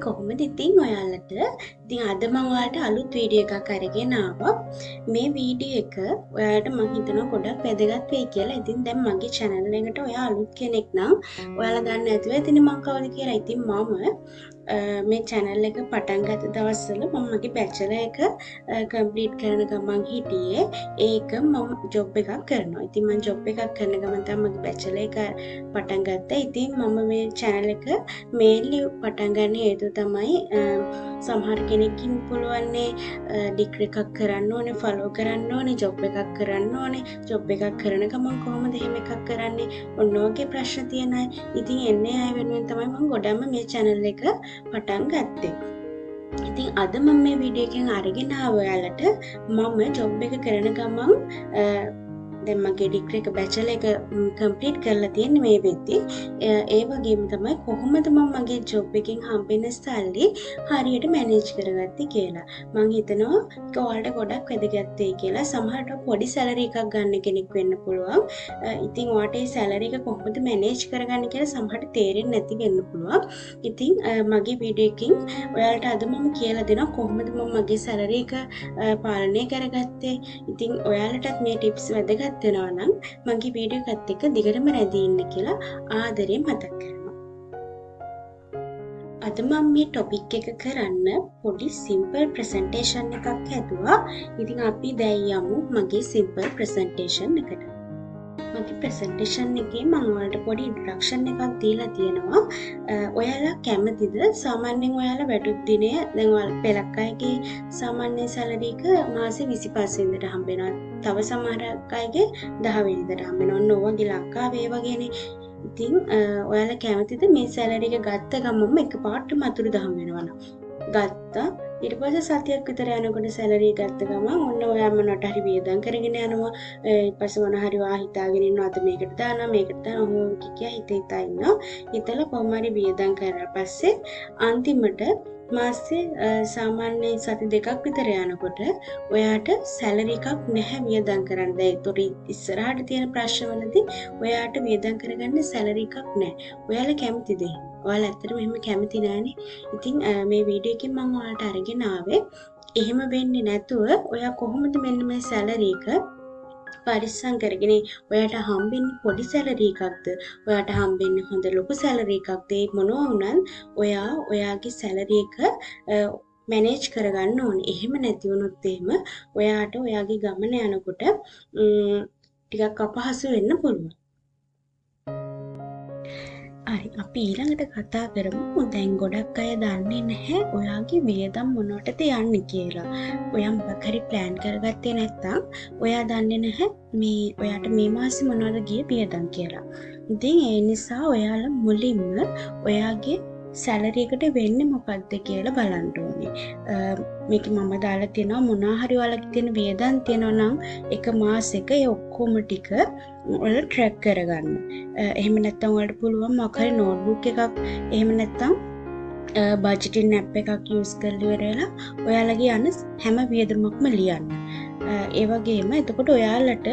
කොහොමද ඉතින් ඔයාලට ඉතින් අද මම ඔයාලට අලුත් වීඩියෝ එකක් අරගෙන ආවා. මේ වීඩියෝ එක ඔයාලට මම හිතනවා ගොඩක් වැදගත් වෙයි කියලා. ඉතින් දැන් මගේ channel එකට ඔයා අලුත් කෙනෙක් නම් ඔයාලා දන්නේ නැතුව ඉතින් මම කවුද කියලා. ඉතින් මම මේ channel එක පටන් ගත්ත දවස්වල මම මගේ bachelor එක complete කරන ගමන් හිටියේ. ඒක මම job එකක් කරනවා. ඉතින් මම job එකක් කරන ගමන් තමයි මගේ bachelor එක පටන් ගත්තා. ඉතින් මම මේ channel එක mainly පටන් ගන්න හේතුව තමයි සමහර කෙනෙක්කින් පුළුවන්නේ ඩිග්‍රී එකක් කරන්න ඕනේ, ෆලෝ කරන්න ඕනේ, ජොබ් එකක් කරන්න ඕනේ, ජොබ් එකක් කරන ගමන් කොහොමද එහෙම එකක් කරන්නේ, ඔන්න ඔයගේ ප්‍රශ්න තියෙන අය. ඉතින් එන්නේ අය වෙනුවෙන් තමයි මම ගොඩක්ම මේ channel එක පටන් ගත්තේ. ඉතින් අද මම මේ වීඩියෝ එකෙන් අරගෙන ආව ඔයාලට මම ජොබ් එක කරන ගමන් දැන් මගේ ඩිග්‍රී එක බැචලර් එක කම්ප්ලීට් කරලා තියෙන්නේ මේ වෙද්දි. ඒ වගේම තමයි කොහොමද මම මගේ ජොබ් එකෙන් හම්බෙන සල්ලි හරියට මැනේජ් කරගත්තේ කියලා. මම හිතනවා ඒක ඔයාලට ගොඩක් වැදගත් වෙයි කියලා. සමහරට පොඩි සැලරි එකක් ගන්න කෙනෙක් වෙන්න පුළුවන්. ඉතින් ඔයාට ඒ සැලරි එක කොහොමද මැනේජ් කරගන්නේ කියලා සමහරට තේරෙන්නේ නැති වෙන්න පුළුවන්. ඉතින් මගේ වීඩියෝ එකකින් ඔයාලට අද මම කියලා දෙනවා කොහොමද මම මගේ සැලරි එක පාලනය කරගත්තේ. ඉතින් ඔයාලටත් මේ ටිප්ස් වැදගත් වෙනවා නම් මගේ වීඩියෝ එකත් එක්ක දිගටම රැඳී ඉන්න කියලා ආදරයෙන් මතක් කරනවා. අද මම මේ ටොපික් එක කරන්න පොඩි සිම්පල් ප්‍රසන්ටේෂන් එකක් හැදුවා. ඉතින් අපි දැන් යමු මගේ සිම්පල් ප්‍රසන්ටේෂන් එකට. මගේ ප්‍රසන්ටේෂන් එකේ මම ඔයාලට පොඩි ඉන්ට්‍රොඩක්ෂන් එකක් දීලා තියෙනවා. ඔයාලා කැමතිද සාමාන්‍යයෙන් ඔයාලා වැඩුත් දිනය දැන් ඔයාලා පෙළක් අයගේ සාමාන්‍ය සැලරි එක මාසේ 25 වෙනිදාට හම්බ වෙනවා. තව සමහර අයගේ 10 වෙනිදාට හම්බ වෙනවා. ඔන්න ඔයගේ ලංකාවේ ඒ වගේනේ. ඉතින් ඔයාලා කැමතිද මේ සැලරි එක ගත්ත ගමන්ම එකපාරටම අතුරුදහන් වෙනවා නම් ගත්තා ඊට පස්සේ සතියක් විතර යනකොට සැලරි ගත්ත ගමන් ඔන්න ඔයා මොනවට හරි වියදම් කරගෙන යනවා. ඊට පස්සේ මොන හරි වා හිතාගෙන ඉන්නවා අද මේකට දානවා මේකට දානවා ඔහොම කිය හිතා ඉන්නවා. හිතලා කොහොම හරි වියදම් කරලා පස්සේ අන්තිමට මාසේ සාමාන්‍යයෙන් සති දෙකක් විතර යනකොට ඔයාට සැලරි එකක් නැහැ වියදම් කරන්න. දැන් ඒතොර ඉස්සරහට තියෙන ප්‍රශ්නවලදී ඔයාට වියදම් කරගන්න සැලරි එකක් නැහැ. ඔයාලා කැමතිද? ඔයාලා ඇත්තටම එහෙම කැමති නෑනේ. ඉතින් මේ වීඩියෝ එකෙන් මම ඔයාලට අරගෙන ආවේ එහෙම වෙන්නේ නැතුව ඔයා කොහොමද මෙන්න මේ සැලරි එක පරිස්සම් කරගෙන ඔයාට හම්බෙන්නේ පොඩි සැලරි එකක්ද ඔයාට හම්බෙන්නේ හොඳ ලොකු සැලරි එකක්ද ඒ මොනවා වුණත් ඔයා ඔයාගේ සැලරි එක මැනේජ් කරගන්න ඕනේ. එහෙම නැති වුණොත් එහෙම ඔයාට ඔයාගේ ගමන යනකොට ටිකක් අපහසු වෙන්න පුළුවන්. හරි අපි ඊළඟට කතා කරමු. දැන් ගොඩක් අය දන්නේ නැහැ ඔයාගේ වියදම් මොනවටද යන්නේ කියලා. ඔයා මොකක් හරි ප්ලෑන් කරගත්තේ නැත්නම් ඔයා දන්නේ නැහැ මේ ඔයාට මේ මාසේ මොනවද ගිය වියදම් කියලා. ඉතින් ඒ නිසා ඔයාලා මුලින්ම ඔයාගේ සැලරි එකට වෙන්නේ මොකක්ද කියලා බලන්න ඕනේ. මේක මම දාලා තියෙනවා මොනවා හරි ඔයාලගේ තියෙන වියදම් තියෙනවා නම් එක මාසෙක ඒ ඔක්කොම ටික ඔයාලා ට්‍රැක් කරගන්න. එහෙම නැත්නම් ඔයාලට පුළුවන් මොකක් හරි නෝට්බුක් එකක් එහෙම නැත්නම් බජටින් ඇප් එකක් යූස් කරලා ඉවරලා ඔයාලගේ යන හැම වියදමක්ම ලියන්න. ඒ වගේම එතකොට ඔයාලට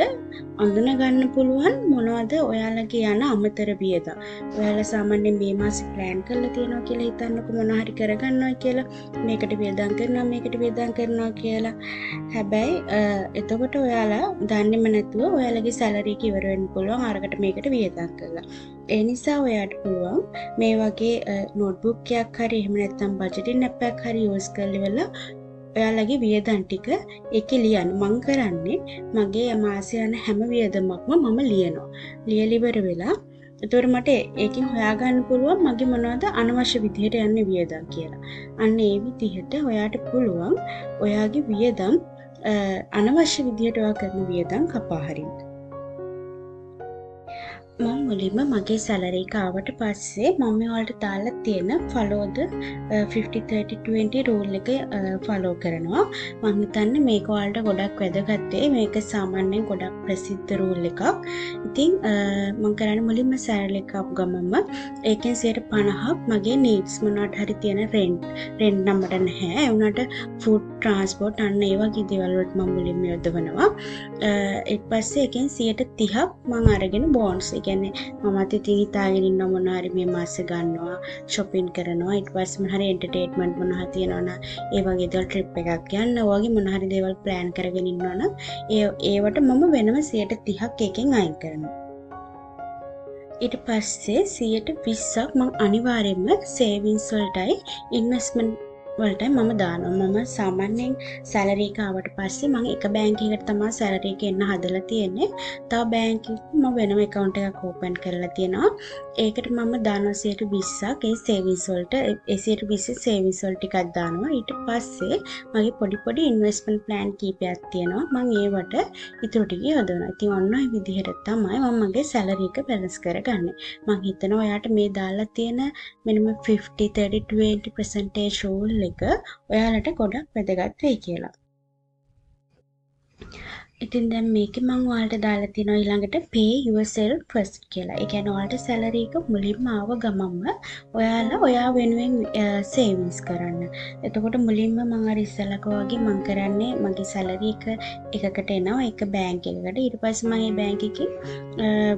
අඳුන ගන්න පුළුවන් මොනවද ඔයාලගේ යන අමතර වියදම්. ඔයාලා සාමාන්‍යයෙන් මේ මාසේ ප්ලෑන් කරලා තියෙනවා කියලා හිතන්නකො මොනවා හරි කරගන්නවා කියලා. මේකට වියදම් කරනවා මේකට වියදම් කරනවා කියලා. හැබැයි එතකොට ඔයාලා දන්නේම නැතුව ඔයාලගේ සැලරි එක ඉවර වෙන්න පුළුවන් අරකට මේකට වියදම් කරලා. ඒ නිසා ඔයාට පුළුවන් මේ වගේ නෝට්බුක් එකක් හරි එහෙම නැත්නම් බජටින් ඇප් එකක් හරි යූස් කරලා ඉවරලා ඔයාලගේ වියදම් ටික ඒකේ ලියන්න. මම කරන්නේ මගේ මාසේ යන හැම වියදමක්ම මම ලියනවා. ලියලා ඉවර වෙලා එතකොට මට ඒකෙන් හොයාගන්න පුළුවන් මගේ මොනවද අනවශ්‍ය විදිහට යන්නේ වියදම් කියලා. අන්න ඒ විදිහට ඔයාට පුළුවන් ඔයාගේ වියදම් අනවශ්‍ය විදිහට ඔයා කරන වියදම් කපා හරින්න. මම මුලින්ම මගේ සැලරි එක ආවට පස්සේ මම ඔයාලට දාලා තියෙන follow the 50-30-20 rule එක follow කරනවා. මම හිතන්නේ මේක ඔයාලට ගොඩක් වැදගත් වෙයි. මේක සාමාන්‍යයෙන් ගොඩක් ප්‍රසිද්ධ rule එකක්. ඉතින් මම කරන්නේ මුලින්ම සැලරි එක ආපු ගමන්ම ඒකෙන් 50% මගේ needs මොනවට හරි තියෙන rent නම්බර නැහැ. ඒ වුණාට food transport අන්න ඒ වගේ දේවල් වලට මම මුලින්ම යොදවනවා. ඊට පස්සේ ඒකෙන් 30% මම අරගෙන bonds කියන්නේ මමත් ඉතින් හිතාගෙන ඉන්න මොනවා හරි මේ මාස ගන්නවා shopping කරනවා ඊට පස්සේ මොනවා හරි entertainment මොනවා හරි තියනවා නම් ඒ වගේ දේවල් trip එකක් යන්න වගේ මොනවා හරි දේවල් plan කරගෙන ඉන්නවා නම් ඒවට මම වෙනම 30% එකෙන් අයින් කරනවා. ඊට පස්සේ 20% මම අනිවාර්යයෙන්ම savings වලටයි investment වලටයි මම දානවා. මම සාමාන්‍යයෙන් සැලරි එක ආවට පස්සේ මම එක බැංක් එකකට තමයි සැලරි එක එන්න හදලා තියෙන්නේ. තව බැංක් එකක මම වෙනම account එකක් open කරලා තියෙනවා. ඒකට මම දානවා 20%ක් ඒ savings වලට ඒ 20% savings වල ටිකක් දානවා. ඊට පස්සේ මගේ පොඩි investment plan කීපයක් තියෙනවා. මම ඒවට ඉතුරු ටික යොදවනවා. ඉතින් ඔන්න ඔය විදිහට තමයි මම මගේ සැලරි එක බැලන්ස් කරගන්නේ. මම හිතනවා ඔයාට මේ දාලා තියෙන minimum 50-30-20% rule එක ඔයාලට ගොඩක් වැදගත් වෙයි කියලා. ඉතින් දැන් මේකේ මම ඔයාලට දාලා තියෙනවා ඊළඟට pay yourself first කියලා. ඒ කියන්නේ ඔයාලට සැලරි එක මුලින්ම ආව ගමන්ම ඔයා වෙනුවෙන් savings කරන්න. එතකොට මුලින්ම මම අර ඉස්සෙල්ලා වගේ මම කරන්නේ මගේ සැලරි එක එකකට එනවා එක බැංක් එකකට. ඊට පස්සේ මම මේ බැංක් එකකින්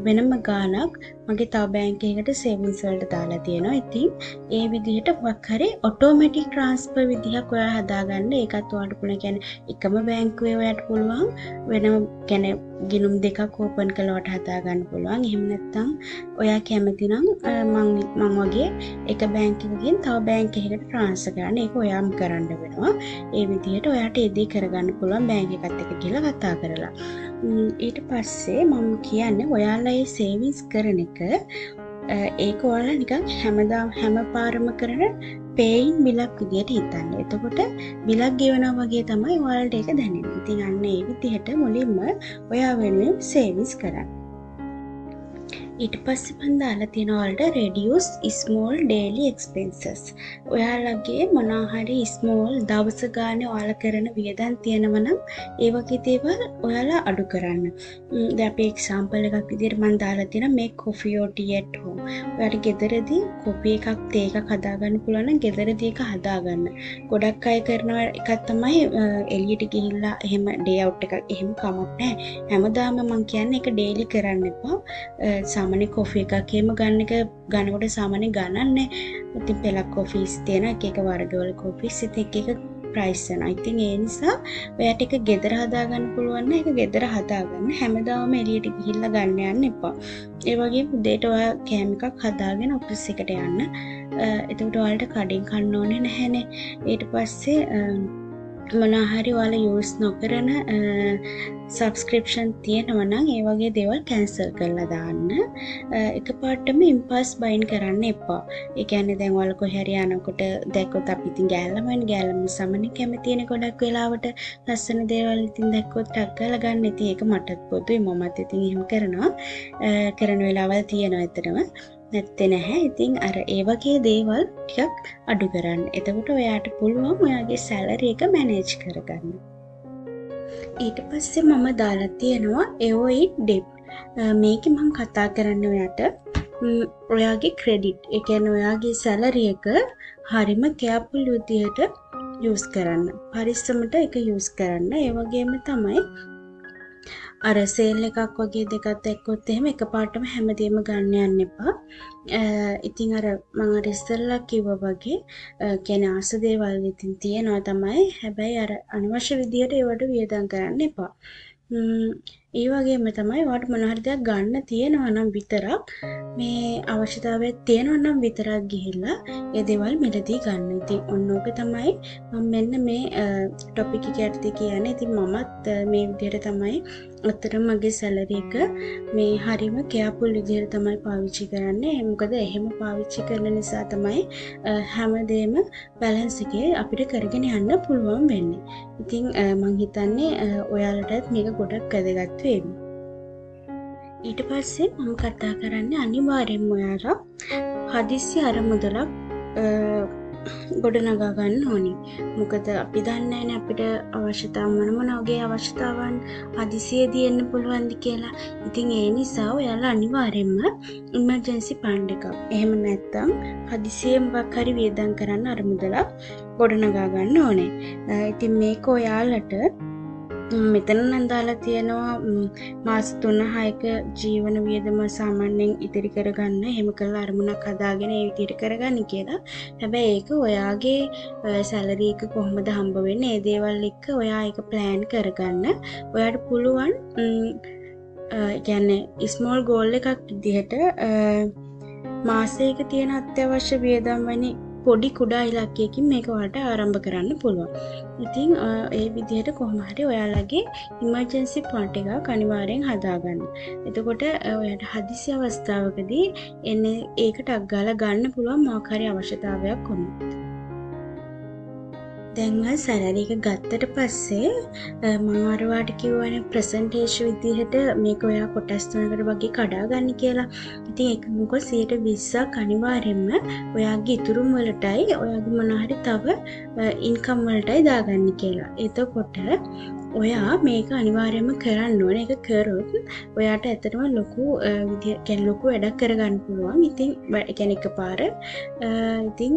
වෙනම ගාණක් මගේ තව බැංක් එකකට savings වලට දාලා තියෙනවා. ඉතින් ඒ විදිහට මොකක් හරි automatic transfer විදිහක් ඔයා හදාගන්න. ඒකත් ඔයාලට පුළුවන්. කියන්නේ එකම බැංකුවේ ඔයාලට පුළුවන් වෙනම කියන්නේ ගිණුම් දෙකක් ඕපන් කළාට හදා ගන්න පුළුවන්. එහෙම නැත්නම් ඔයා කැමති නම් මම වගේ එක බැංක් එකකින් තව බැංක් එකකට ට්‍රාන්ස්ෆර් කරන්න. ඒක ඔයාම කරන්න වෙනවා. ඒ විදිහට ඔයාට ඒ දේ කරගන්න පුළුවන් බැංක් එකත් එක්ක කියලා කතා කරලා. ඊට පස්සේ මම කියන්නේ ඔයාලා මේ සේවිංග්ස් කරන එක ඒක ඔයාලා නිකන් හැම පාරම කරන පේයින් බිලක් විදියට හිතන්න. එතකොට බිලක් ගෙවනවා වගේ තමයි ඔයාලට ඒක දැනෙන්නේ. ඉතින් අන්න ඒ විදිහට මුලින්ම ඔයා වෙනුවෙන් සේවිංග්ස් කරන්න. ඊට පස්සේ මම දාලා තියෙනවා ඔයාලට reduce small daily expenses. ඔයාලගේ මොනවා හරි small දවස ගානේ ඔයාලා කරන වියදම් තියෙනවා නම් ඒ වගේ දේවල් ඔයාලා අඩු කරන්න. දැන් අපි example එකක් විදිහට මම දාලා තියෙනවා make coffee or tea at home. ඔයාලට ගෙදරදී කොපි එකක් තේ එකක් හදාගන්න පුළුවන් නම් ගෙදරදී ඒක හදාගන්න. ගොඩක් අය කරන එකක් තමයි එළියට ගිහිල්ලා එහෙම day out එකක් එහෙම කමක් නැහැ. හැමදාම මම කියන්නේ ඒක daily කරන්න එපා. සාමාන්‍ය කොෆි එකක් එහෙම ගන්නකොට සාමාන්‍ය ගණන්නේ. ඉතින් පෙලක් කොෆිස් තියෙන එක වර්ගවල කොෆිස් එක ප්‍රයිස් වෙනවා. ඉතින් ඒ නිසා ඔයාට එක ගෙදර හදාගන්න පුළුවන් නම් ඒක ගෙදර හදාගන්න. හැමදාම එළියට ගිහිල්ලා ගන්න යන්න එපා. ඒ වගේම උදේට ඔයා කෑම එකක් හදාගෙන ඔෆිස් එකට යන්න. එතකොට ඔයාලට කඩෙන් කන්න ඕනේ නැහැනේ. ඊට පස්සේ මොනවා හරි ඔයාලා යූස් නොකරන සබ්ස්ක්‍රිප්ෂන් තියෙනවා නම් ඒ වගේ දේවල් කැන්සල් කරලා දාන්න. එකපාරටම ඉම්පල්ස් බයින් කරන්න එපා. ඒ කියන්නේ දැන් ඔයාලා කොහේ හරි යනකොට දැක්කොත් අපි ඉතින් ගෑල්ලම සමනේ කැමතිනේ ගොඩක් වෙලාවට ලස්සන දේවල් ඉතින් දැක්කොත් ටක් කරලා ගන්න. ඉතින් ඒක මටත් පොදුයි මමත් ඉතින් එහෙම කරනවා. කරන වෙලාවල් තියෙනවා ඇත්තටම. නැත්තේ නැහැ. ඉතින් අර ඒ වගේ දේවල් ටිකක් අඩු කරන්න. එතකොට ඔයාට පුළුවන් ඔයාගේ සැලරි එක මැනේජ් කරගන්න. ඊට පස්සේ මම දාලා තියෙනවා AOE debt. මේක මම කතා කරන්නේ ඔයාට ඔයාගේ ක්‍රෙඩිට්. ඒ කියන්නේ ඔයාගේ සැලරි එක හරිම කේර්ෆුල් විදියට යූස් කරන්න. පරිස්සමට ඒක යූස් කරන්න. ඒ වගේම තමයි අර සේල් එකක් වගේ දෙකක් දැක්කොත් එහෙම එකපාරටම හැමදේම ගන්න යන්න එපා. ඉතින් අර මම අර ඉස්සෙල්ලා කිව්වා වගේ කියන්නේ ආස දේවල් ඉතින් තියෙනවා තමයි. හැබැයි අර අනවශ්‍ය විදියට ඒවට වියදම් කරන්න එපා. ඒ වගේම තමයි ඔයාලට මොන හරි දෙයක් ගන්න තියෙනවා නම් විතරක් මේ අවශ්‍යතාවයක් තියෙනවා නම් විතරක් ගිහිල්ලා ඒ දේවල් මිලදී ගන්න. ඉතින් ඔන්න ඕක තමයි මම මෙන්න මේ ටොපික් එක යටතේ කියන්නේ. ඉතින් මමත් මේ විදිහට තමයි අතරම මගේ සැලරි එක මේ හරිම කේර්ෆුල් විදිහට තමයි පාවිච්චි කරන්නේ. මොකද එහෙම පාවිච්චි කරන නිසා තමයි හැමදේම බැලන්ස් එකේ අපිට කරගෙන යන්න පුළුවන් වෙන්නේ. ඉතින් මම හිතන්නේ ඔයාලටත් මේක ගොඩක් වැදගත් වෙයි. ඊට පස්සේ මම කතා කරන්නේ අනිවාර්යෙන්ම ඔයාලා හදිස්සි අරමුදලක් ගොඩනගා ගන්න ඕනි. මොකද අපි දන්නේ නැහැ අපිට අවශ්‍යතාව මොන වගේ අවශ්‍යතාවන් හදිසියේදී එන්න පුළුවන්ද කියලා. ඉතින් ඒ නිසා ඔයාලා අනිවාර්යෙන්ම ඉමර්ජන්සි ෆන්ඩ් එකක්. එහෙම නැත්නම් හදිසියේ මොකක් හරි වියදම් කරන්න අරමුදලක් ගොඩනගා ගන්න ඕනේ. ඉතින් මේක ඔයාලට මෙතන නම් දාලා තියෙනවා මාස 3-6ක ජීවන වියදම සාමාන්‍යයෙන් ඉතිරි කරගන්න. එහෙම කරලා අරමුණක් හදාගෙන ඒ විදිහට කරගන්න කියලා. හැබැයි ඒක ඔයාගේ සැලරි එක කොහොමද හම්බ වෙන්නේ? ඒ දේවල් එක්ක ඔයා ඒක ප්ලෑන් කරගන්න. ඔයාට පුළුවන් කියන්නේ ස්මෝල් ගෝල් එකක් විදිහට මාසයක තියෙන අත්‍යවශ්‍ය වියදම් වැනි පොඩි කුඩා ඉලක්කයකින් මේක ඔයාලට ආරම්භ කරන්න පුළුවන්. ඉතින් ඒ විදිහට කොහොම හරි ඔයාලගේ ඉමර්ජන්සි ෆන්ඩ් එකක් අනිවාර්යෙන් හදාගන්න. එතකොට ඔයාලට හදිසි අවස්ථාවකදී එන්නේ ඒකට අග්ගාලා ගන්න පුළුවන් මොකක් හරි අවශ්‍යතාවයක් වුණොත්. දැන් සැලරි එක ගත්තට පස්සේ මම අර වාට කිව්වනේ ප්‍රසන්ටේජ් විදිහට මේක ඔයා කොටස් තුනකට වගේ කඩා ගන්න කියලා. ඉතින් ඒක මොකද 120ක් අනිවාර්යයෙන්ම ඔයාගේ ඉතුරුම වලටයි ඔයාගේ මොන හරි තව ඉන්කම් වලටයි දාගන්න කියලා. එතකොට ඔයා මේක අනිවාර්යයෙන්ම කරන්න ඕනේ. ඒක කරොත් ඔයාට ඇත්තටම ලොකු ලොකු වැඩක් කරගන්න පුළුවන්. ඉතින් කියන්නේ එකපාර ඉතින්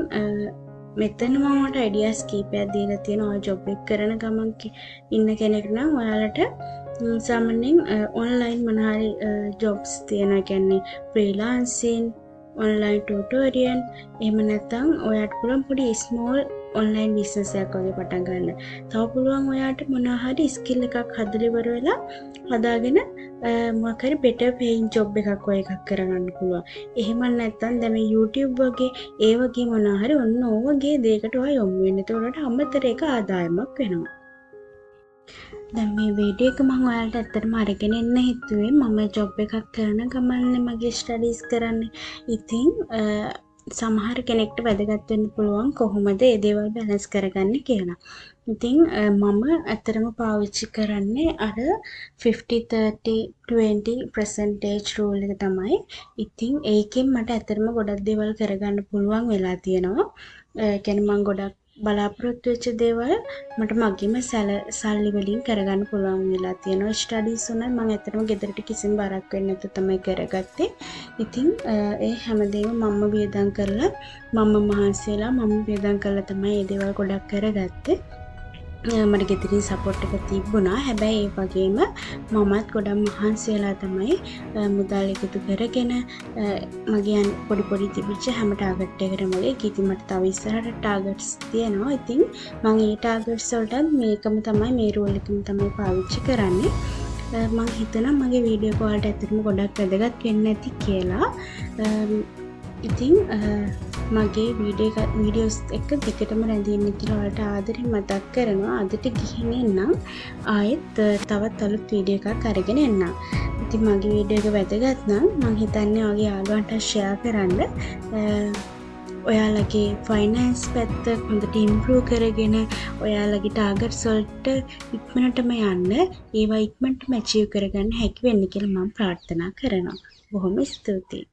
මෙතන මමට අයිඩියාස් කීපයක් දීලා තියෙනවා. ඔය ජොබ් එක කරන ගමන් ඉන්න කෙනෙක් නම් ඔයාලට සාමාන්‍යයෙන් ඔන්ලයින් මොන හරි ජොබ්ස් තියෙනවා. කියන්නේ ෆ්‍රීලාන්සින්, ඔන්ලයින් ටියුටෝරියල්, එහෙම නැත්නම් ඔයාට පුළුවන් පොඩි ස්මෝල් ඔන්ලයින් බිස්නස් එකක් වගේ පටන් ගන්න. තව පුළුවන් ඔයාට මොනවා හරි ස්කිල් එකක් හදලා ඉවර වෙලා හදාගෙන මොකක් හරි better paying job එකක් ඔය එකක් කරගන්න පුළුවන්. එහෙම නැත්නම් දැන් මේ YouTube වගේ ඒ වගේ මොනවා හරි ඔන්න ඕ වගේ දෙයකට ඔයා යොමු වෙන්න. ඒතකොට අමතර එක ආදායමක් වෙනවා. දැන් මේ වීඩියෝ එක මම ඔයාලට ඇත්තටම අරගෙන එන්න හිතුවේ මම ජොබ් එකක් කරන ගමන්නේ මගේ ස්ටඩීස් කරන්නේ. ඉතින් සමහර කෙනෙක්ට වැදගත් වෙන්න පුළුවන් කොහොමද මේ දේවල් බැලන්ස් කරගන්නේ කියලා. ඉතින් මම ඇත්තටම පාවිච්චි කරන්නේ අර 50-30-20% රූල් එක තමයි. ඉතින් ඒකෙන් මට ඇත්තටම ගොඩක් දේවල් කරගන්න පුළුවන් වෙලා තියෙනවා. කියන්නේ මම ගොඩක් බලාපොරොත්තු වෙච්ච දේවල් මට මගේම සල්ලි වලින් කරගන්න පුළුවන් වෙලා තියෙනවා. ස්ටඩීස් උනත් මම ඇත්තටම ගෙදරට කිසිම බරක් වෙන්නේ නැතුව තමයි කරගත්තේ. ඉතින් ඒ හැමදේම මම වියදම් කරලා මම මහන්සි වෙලා මම වියදම් කරලා තමයි මේ දේවල් ගොඩක් කරගත්තේ. මට ගෙදරින් සපෝට් එක තිබුණා. හැබැයි ඒ වගේම මමත් ගොඩක් මහන්සි වෙලා තමයි මුදල් එකතු කරගෙන මගේ පොඩි පොඩි තිබිච්ච හැම ටාගට් එකකටම වගේ ඉතින් මට තව ඉස්සරහට ටාගට්ස් තියෙනවා. ඉතින් මම ඒ ටාගට්ස් වලට මේකම තමයි මේ රූල් එකම තමයි පාවිච්චි කරන්නේ. මම හිතනවා මගේ වීඩියෝ එක ඔයාලට ඇත්තටම ගොඩක් වැදගත් වෙන්න ඇති කියලා. ඉතින් මගේ වීඩියෝස් එක දිගටම රැඳෙන්න කියලා ඔයාලට ආදරෙන් මතක් කරනවා. අදට ගිහින් එන්නම්. ආයෙත් තවත් අලුත් වීඩියෝ එකක් අරගෙන එන්නම්. ඉතින් මගේ වීඩියෝ එක වැදගත් නම් මම හිතන්නේ ඔයාගේ යාළුවන්ට ෂෙයා කරන්න. ඔයාලගේ ෆයිනෑන්ස් පැත්ත හොඳට ඉම්ප්‍රූව් කරගෙන ඔයාලගේ ටාගට්ස් වලට ඉක්මනටම යන්න, ඒවා ඉක්මනටම ඇචීව් කරගන්න හැකි වෙන්න කියලා මම ප්‍රාර්ථනා කරනවා. බොහොම ස්තුතියි.